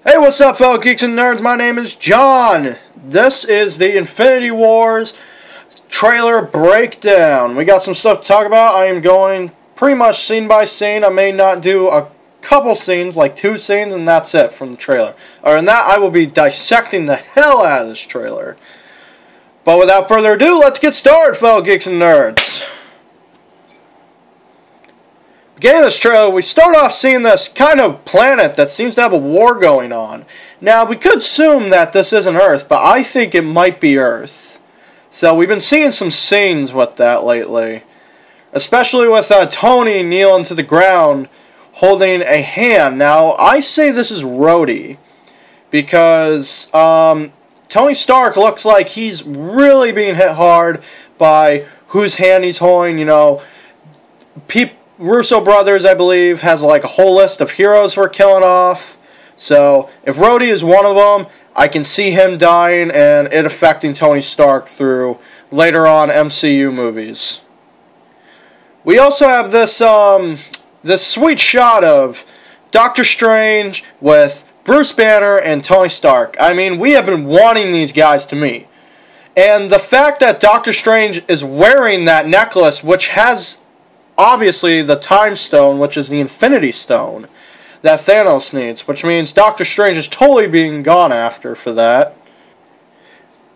Hey, what's up, fellow geeks and nerds? My name is John. This is the Infinity Wars trailer breakdown. We got some stuff to talk about. I am going pretty much scene by scene. I may not do a couple scenes, like 2 scenes, and that's it from the trailer. Other than that, I will be dissecting the hell out of this trailer. But without further ado, let's get started, fellow geeks and nerds. Beginning of this trailer, we start off seeing this kind of planet that seems to have a war going on. Now, we could assume that this isn't Earth, but I think it might be Earth. So, we've been seeing some scenes with that lately. Especially with Tony kneeling to the ground, holding a hand. Now, I say this is Rhodey, because Tony Stark looks like he's really being hit hard by whose hand he's holding, you know. Russo brothers, I believe, has like a whole list of heroes we're killing off. So, if Rhodey is one of them, I can see him dying and it affecting Tony Stark through later on MCU movies. We also have this this sweet shot of Doctor Strange with Bruce Banner and Tony Stark. I mean, we have been wanting these guys to meet. And the fact that Doctor Strange is wearing that necklace, which has obviously the Time Stone, which is the Infinity Stone that Thanos needs, which means Doctor Strange is totally being gone after for that.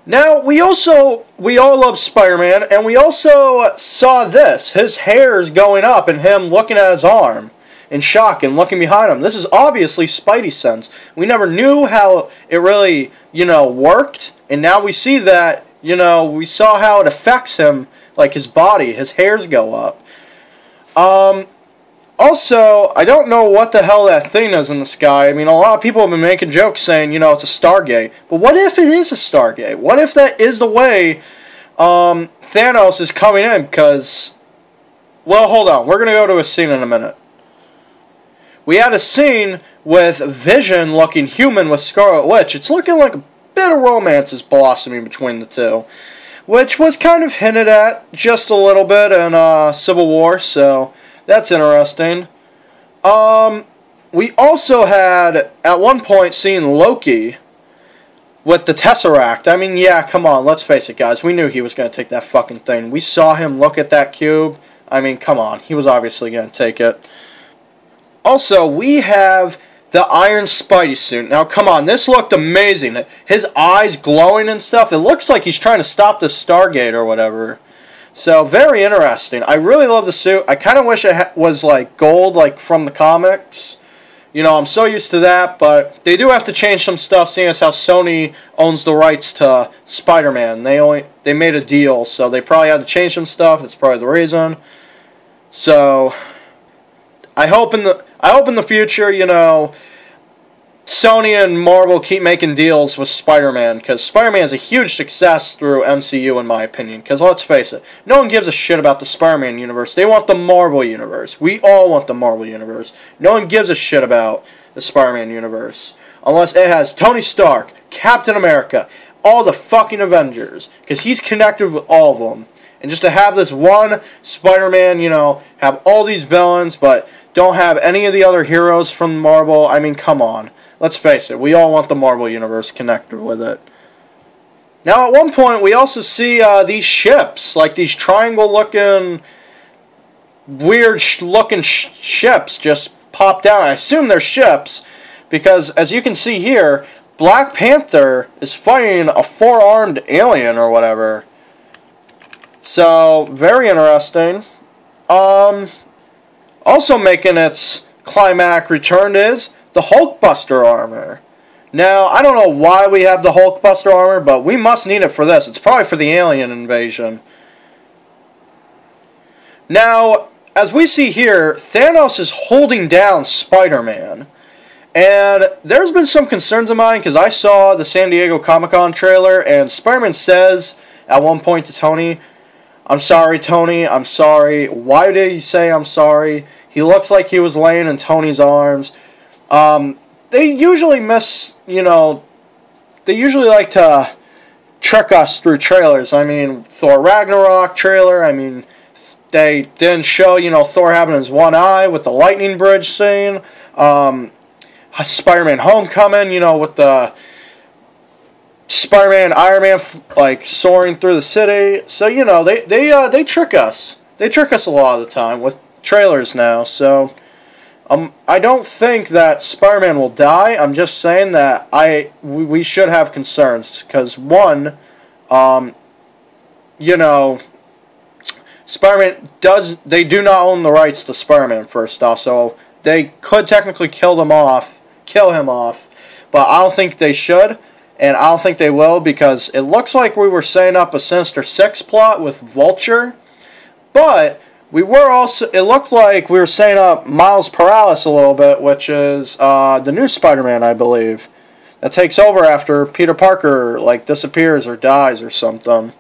Now, we all love Spider-Man, and we also saw this. His hair's going up and him looking at his arm in shock and looking behind him. This is obviously Spidey sense. We never knew how it really, worked, and now we see that, we saw how it affects him, like his body, his hairs go up. Also, I don't know what the hell that thing is in the sky. I mean, a lot of people have been making jokes saying, it's a Stargate. But what if it is a Stargate? What if that is the way Thanos is coming in? Because, well, hold on. We're going to go to a scene in a minute. We had a scene with Vision looking human with Scarlet Witch. It's looking like a bit of romance is blossoming between the two, which was kind of hinted at just a little bit in Civil War, so that's interesting. We also had, at one point, seen Loki with the Tesseract. I mean, yeah, come on, let's face it, guys. We knew he was going to take that fucking thing. We saw him look at that cube. I mean, come on, he was obviously going to take it. Also, we have the Iron Spidey suit. Now, come on, this looked amazing. His eyes glowing and stuff. It looks like he's trying to stop the Stargate or whatever. So, very interesting. I really love the suit. I kind of wish it was, like, gold, like, from the comics. I'm so used to that, but they do have to change some stuff, seeing as how Sony owns the rights to Spider-Man. They made a deal, so they probably had to change some stuff. That's probably the reason. So, I hope in the future, Sony and Marvel keep making deals with Spider-Man, because Spider-Man is a huge success through MCU, in my opinion. Because let's face it, no one gives a shit about the Spider-Man universe. They want the Marvel universe. We all want the Marvel universe. No one gives a shit about the Spider-Man universe. Unless it has Tony Stark, Captain America, all the fucking Avengers. Because he's connected with all of them. And just to have this one Spider-Man, have all these villains, but don't have any of the other heroes from Marvel, I mean, come on. Let's face it, we all want the Marvel Universe connected with it. Now, at one point, we also see these ships, like these triangle-looking, weird-looking ships just pop down. I assume they're ships, because as you can see here, Black Panther is fighting a 4-armed alien or whatever. So, very interesting. Also making its climactic return is the Hulkbuster armor. Now, I don't know why we have the Hulkbuster armor, but we must need it for this. It's probably for the alien invasion. Now, as we see here, Thanos is holding down Spider-Man. And there's been some concerns of mine, because I saw the San Diego Comic-Con trailer, and Spider-Man says at one point to Tony, "I'm sorry, Tony, I'm sorry." Why did he say I'm sorry? He looks like he was laying in Tony's arms. They usually they usually like to trick us through trailers. I mean, Thor Ragnarok trailer, I mean, they didn't show, Thor having his one eye with the lightning bridge scene. Spider-Man Homecoming, you know, with the Spider-Man, Iron Man, like, soaring through the city. So, you know, they trick us. They trick us a lot of the time with trailers now. So, I don't think that Spider-Man will die. I'm just saying that we should have concerns. Because, one, you know, Spider-Man they do not own the rights to Spider-Man, first off. So, they could technically kill him off. But I don't think they should. And I don't think they will, because it looks like we were setting up a Sinister Six plot with Vulture. But we were also, it looked like we were setting up Miles Morales a little bit, which is the new Spider-Man, I believe, that takes over after Peter Parker, like, disappears or dies or something.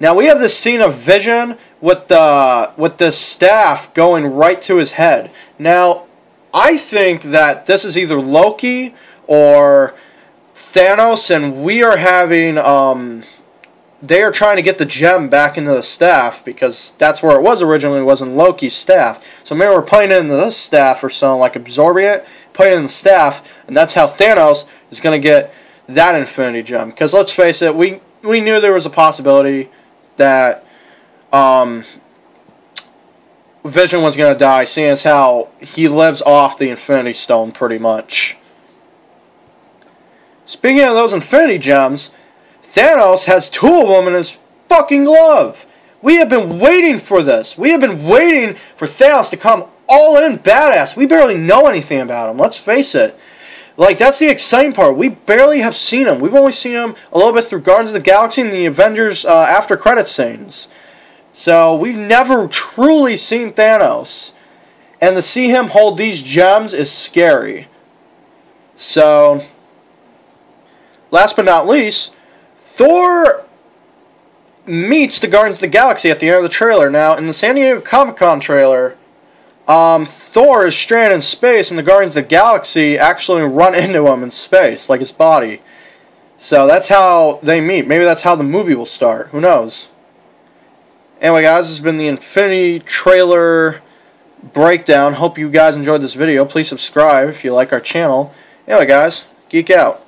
Now we have this scene of Vision with the staff going right to his head. Now, I think that this is either Loki or Thanos, and we are having, they are trying to get the gem back into the staff, because that's where it was originally, it wasn't Loki's staff. So maybe we're putting it into this staff or something, like absorbing it, putting it in the staff, and that's how Thanos is going to get that Infinity Gem. Because let's face it, we knew there was a possibility that Vision was going to die, seeing as how he lives off the Infinity Stone pretty much. Speaking of those Infinity Gems, Thanos has 2 of them in his fucking glove. We have been waiting for this. We have been waiting for Thanos to come all in badass. We barely know anything about him, let's face it. Like, that's the exciting part. We barely have seen him. We've only seen him a little bit through Guardians of the Galaxy and the Avengers after credit scenes. So, we've never truly seen Thanos. And to see him hold these gems is scary. So, last but not least, Thor meets the Guardians of the Galaxy at the end of the trailer. Now, in the San Diego Comic-Con trailer, Thor is stranded in space, and the Guardians of the Galaxy actually run into him in space, like his body. So that's how they meet. Maybe that's how the movie will start. Who knows? Anyway, guys, this has been the Infinity trailer breakdown. Hope you guys enjoyed this video. Please subscribe if you like our channel. Anyway, guys, geek out.